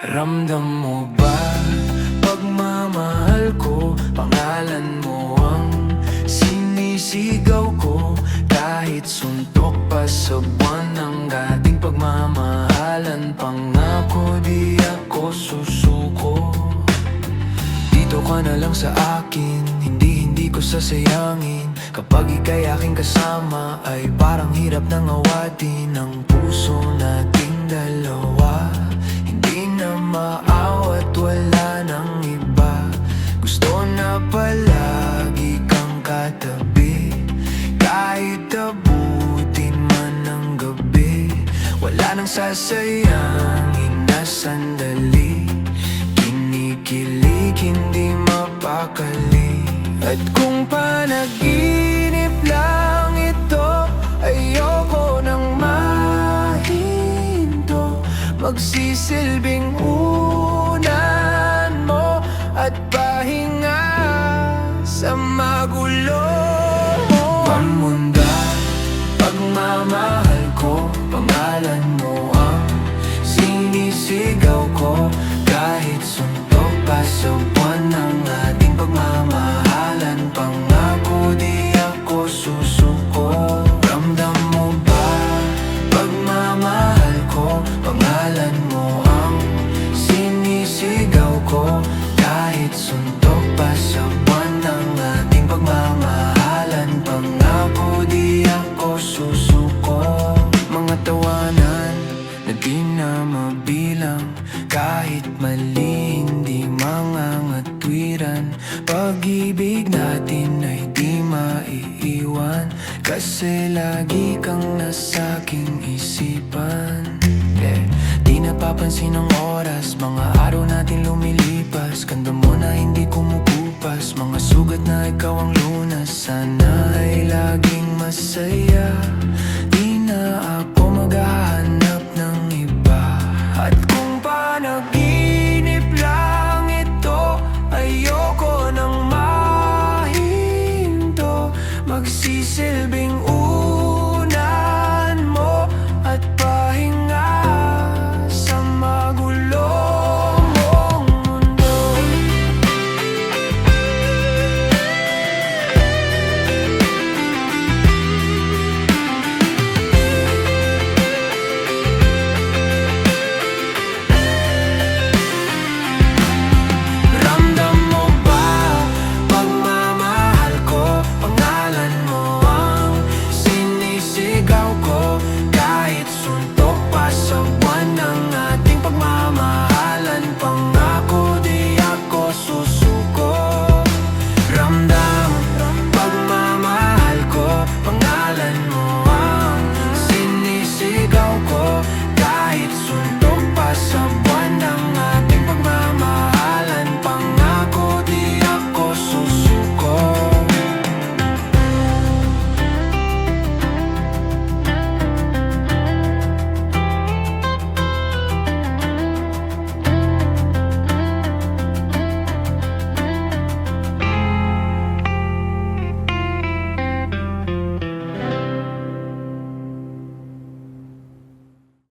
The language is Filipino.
Ramdam mo ba pagmamahal ko? Pangalan mo ang sinisigaw ko. Kahit suntok pa sa buwan ng ating pagmamahalan, pangako di ako susuko. Dito ka na lang sa akin, hindi ko sasayangin. Kapag ika'y aking kasama, ay parang hirap nang awatin ang puso nating dalawa. Hindi na maawat, wala nang iba. Gusto na palagi kang katabi, kahit abutin man ng gabi. Wala nang sasayangin na sandali, kinikilig, hindi mapakali. At kung panaginip lang ito, ayoko nang mahinto. Magsisilbing unan mo at pahinga sa magulo mo. Pamunda, pagmamahal ko, pangalan mo ang sinisigaw ko. Kahit suntok pa sa buwan ng ating pagmamahalan, pangako di ako susuko. Ramdam mo ba pagmamahal ko? Pangalan mo ang sinisigaw ko. Kahit suntok pa sa buwan ng ating pagmamahalan, pangako di ako susuko. Mga tawanan na di na mabilang, kahit mali hindi mangangatwiran. Pag-ibig natin ay di maiiwan, kasi lagi kang nasa aking isipan. Di napapansin ang oras, mga araw natin lumilipas. Ganda mo na hindi kumukupas, mga sugat na ikaw ang lunas. Sana ay laging masaya, di na ako maghahanap